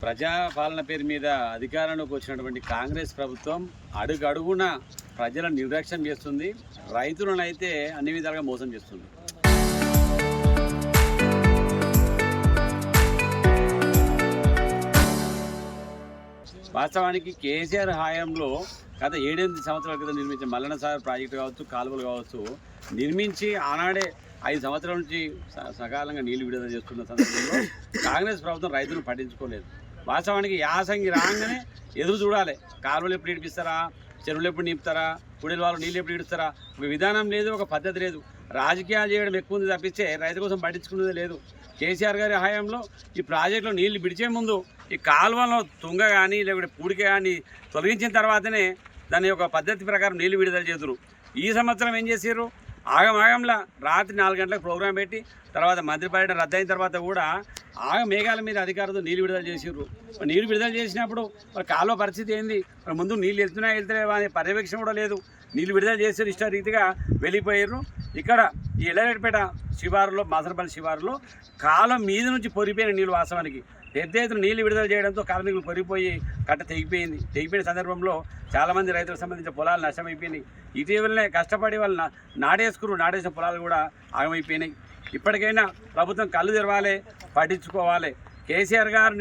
ప్రజాపాలన పేరు మీద అధికారంలోకి వచ్చినటువంటి కాంగ్రెస్ ప్రభుత్వం అడుగడుగున ప్రజలను నిర్లక్ష్యం చేస్తుంది, రైతులను అయితే అన్ని విధాలుగా మోసం చేస్తుంది. వాస్తవానికి కేసీఆర్ హయాంలో గత 7-8 సంవత్సరాల క్రితం నిర్మించిన మల్లన్న సాగర్ ప్రాజెక్టు కావచ్చు, కాలువలు కావచ్చు, నిర్మించి ఆనాడే 5 సంవత్సరాల నుంచి సకాలంగా నీళ్లు విడుదల చేస్తున్న సందర్భంలో కాంగ్రెస్ ప్రభుత్వం రైతులను పట్టించుకోలేదు. వాస్తవానికి యాసంగి రాగానే ఎదురు చూడాలి, కాలువలు ఎప్పుడు ఇడిపిస్తారా, చెరువులు ఎప్పుడు నింపుతారా, కుడిల వాళ్ళు నీళ్ళు ఎప్పుడు ఇడుస్తారా, ఒక విధానం లేదు, ఒక పద్ధతి లేదు. రాజకీయాలు చేయడం ఎక్కువ ఉంది తప్పిస్తే రైతు కోసం పట్టించుకునేది లేదు. కేసీఆర్ గారి హయాంలో ఈ ప్రాజెక్టులో నీళ్లు విడిచే ముందు ఈ కాలువలో తుంగ కానీ లేకపోతే పూడిక కానీ తొలగించిన తర్వాతనే దాని యొక్క పద్ధతి ప్రకారం నీళ్లు విడుదల చేతురు. ఈ సంవత్సరం ఏం చేశారు, ఆగమాగంలా రాత్రి 4 గంటలకు ప్రోగ్రాం పెట్టి తర్వాత మంత్రి పర్యటన రద్దయిన తర్వాత కూడా మేఘాల మీద అధికారులతో నీళ్ళు విడుదల చేసిర్రు. నీళ్ళు విడుదల చేసినప్పుడు మరి కాలువ పరిస్థితి ఏంది, మరి ముందు నీళ్ళు వెళ్తలేవా అనే పర్యవేక్షణ కూడా లేదు. నీళ్ళు విడుదల చేసారు, ఇష్టరీతిగా వెళ్ళిపోయారు. ఇక్కడ ఈ ఎల్లరెడ్డిపేట శివారులో, మాసనపల్లి శివారులో కాలం మీద నుంచి పొరిపోయిన నీళ్ళు వాస్తవానికి పెద్ద ఎత్తున నీళ్లు విడుదల చేయడంతో కార్మికులు పొరిగిపోయి కట్ట తెగిపోయిన సందర్భంలో చాలామంది రైతులకు సంబంధించిన పొలాలు నష్టమైపోయినాయి. ఇటీవలనే కష్టపడి వాళ్ళు నాటేసిన పొలాలు కూడా ఆగమైపోయినాయి. ఇప్పటికైనా ప్రభుత్వం కళ్ళు తెరవాలి, పట్టించుకోవాలి. కేసీఆర్ గారు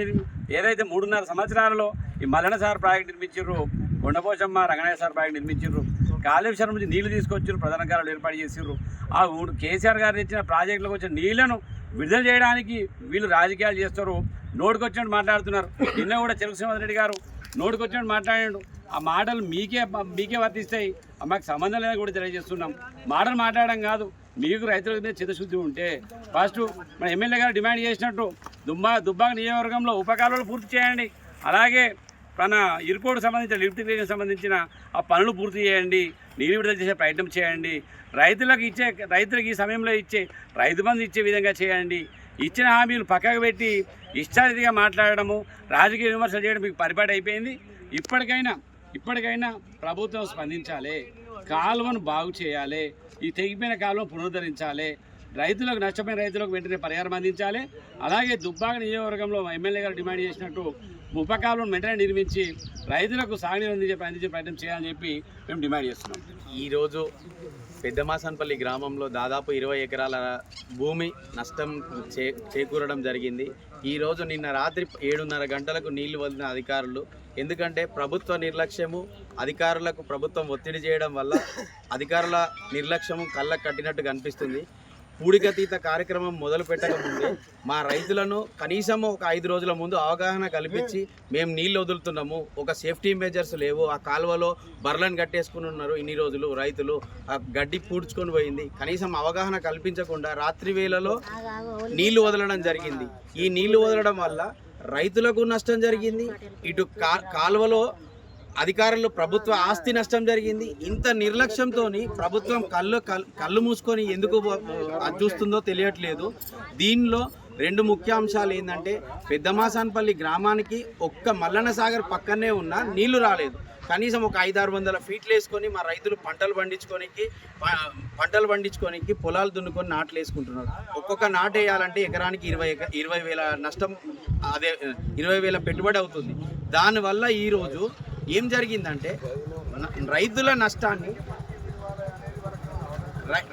ఏదైతే 3.5 సంవత్సరాలలో ఈ మల్లన్న సాగర్ ప్రాజెక్టు నిర్మించారు, కొండపోచమ్మ రంగనాయ సాగర్ ప్రాజెక్టు నిర్మించారు, కాళేశ్వరం నుంచి నీళ్లు తీసుకొచ్చారు, ప్రధాన కాలువలు ఏర్పాటు చేసారు. ఆ కేసీఆర్ గారు ఇచ్చిన ప్రాజెక్టులకు వచ్చిన నీళ్లను విడుదల చేయడానికి వీళ్ళు రాజకీయాలు చేస్తారు, నోటికొచ్చినట్టు మాట్లాడుతున్నారు. నిన్న కూడా చెరుకు శ్రీనివాస్ రెడ్డి గారు నోటికొచ్చినట్టు మాట్లాడాడు. ఆ మాటలు మీకే వర్తిస్తాయి, మాకు సంబంధం లేదని కూడా తెలియజేస్తున్నాం. మాటలు మాట్లాడడం కాదు, మీకు రైతుల మీద చిత్తశుద్ధి ఉంటే ఫస్ట్ మన ఎమ్మెల్యే గారు డిమాండ్ చేసినట్టు దుబ్బాక నియోజకవర్గంలో ఉపకాలువలు పూర్తి చేయండి, అలాగే మన ఇరుకోడు సంబంధించిన లిఫ్ట్ ఇరిగేషన్ సంబంధించిన ఆ పనులు పూర్తి చేయండి, నీరు విడుదల చేసే ప్రయత్నం చేయండి, రైతులకు ఈ సమయంలో ఇచ్చే రైతు బంధు ఇచ్చే విధంగా చేయండి. ఇచ్చిన హామీలు పక్కకు పెట్టి ఇష్టారీతిగా మాట్లాడడము, రాజకీయ విమర్శలు చేయడం మీకు పరిపాటి అయిపోయింది. ఇప్పటికైనా ప్రభుత్వం స్పందించాలి, కాలువను బాగు చేయాలి, ఈ తెగిపోయిన కాలువను పునరుద్ధరించాలి, నష్టపోయిన రైతులకు వెంటనే పరిహారం అందించాలి. అలాగే దుబ్బాక నియోజకవర్గంలో ఎమ్మెల్యే గారు డిమాండ్ చేసినట్టు ఉపకాలువను వెంటనే నిర్మించి రైతులకు సాగునీరు అందించే ప్రయత్నం చేయాలని చెప్పి మేము డిమాండ్ చేస్తున్నాం. ఈరోజు పెద్దమాసనపల్లి గ్రామంలో దాదాపు 20 ఎకరాల భూమి నష్టం చేకూరడం జరిగింది. ఈరోజు నిన్న రాత్రి 7:30 గంటలకు నీళ్లు వదిలిన అధికారులు, ఎందుకంటే ప్రభుత్వ నిర్లక్ష్యము, అధికారులకు ప్రభుత్వం ఒత్తిడి చేయడం వల్ల అధికారుల నిర్లక్ష్యము కళ్ళకు కట్టినట్టు కనిపిస్తుంది. పూడికతీత కార్యక్రమం మొదలు పెట్టకముందే మా రైతులను కనీసం ఒక 5 రోజుల ముందు అవగాహన కల్పించి మేము నీళ్ళు వదులుతున్నాము, ఒక సేఫ్టీ మెజర్స్ లేవు, ఆ కాలువలో బర్లను కట్టేసుకుని ఉన్నారు, ఇన్ని రోజులు రైతులు ఆ గడ్డి పూడ్చుకొని పోయింది, కనీసం అవగాహన కల్పించకుండా రాత్రి వేళలో నీళ్లు వదలడం జరిగింది. ఈ నీళ్లు వదలడం వల్ల రైతులకు నష్టం జరిగింది, ఇటు కాలువలో అధికారులు ప్రభుత్వ ఆస్తి నష్టం జరిగింది. ఇంత నిర్లక్ష్యంతో ప్రభుత్వం కళ్ళు మూసుకొని ఎందుకు చూస్తుందో తెలియట్లేదు. దీనిలో 2 ముఖ్య అంశాలు ఏంటంటే, పెద్దమాసనపల్లి గ్రామానికి ఒక్క మల్లన్న సాగర్ పక్కనే ఉన్న నీళ్లు రాలేదు. కనీసం ఒక 500-600 ఫీట్లు వేసుకొని మా రైతులు పంటలు పండించుకోనికి పొలాలు దున్నుకొని నాట్లు వేసుకుంటున్నారు. ఒక్కొక్క నాటు వేయాలంటే ఎకరానికి 20,000 నష్టం, అదే 20,000 పెట్టుబడి అవుతుంది. దానివల్ల ఈరోజు ఏం జరిగిందంటే రైతుల నష్టాన్ని,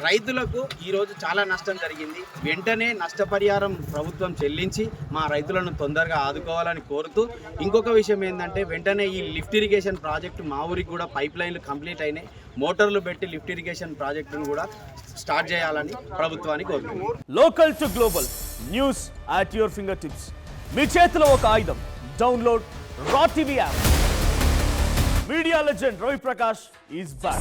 రైతులకు ఈరోజు చాలా నష్టం జరిగింది. వెంటనే నష్టపరిహారం ప్రభుత్వం చెల్లించి మా రైతులను తొందరగా ఆదుకోవాలని కోరుతూ, ఇంకొక విషయం ఏంటంటే వెంటనే ఈ లిఫ్ట్ ఇరిగేషన్ ప్రాజెక్టు మా ఊరికి కూడా పైప్ లైన్లు కంప్లీట్ అయినాయి, మోటార్లు పెట్టి లిఫ్ట్ ఇరిగేషన్ ప్రాజెక్టును కూడా స్టార్ట్ చేయాలని ప్రభుత్వానికి కోరుతున్నాం. Local to global news at your fingertips. మీ చేతిలో ఒక ఆయుధం. డౌన్లోడ్ రా TV app. Media legend Ravi Prakash is back.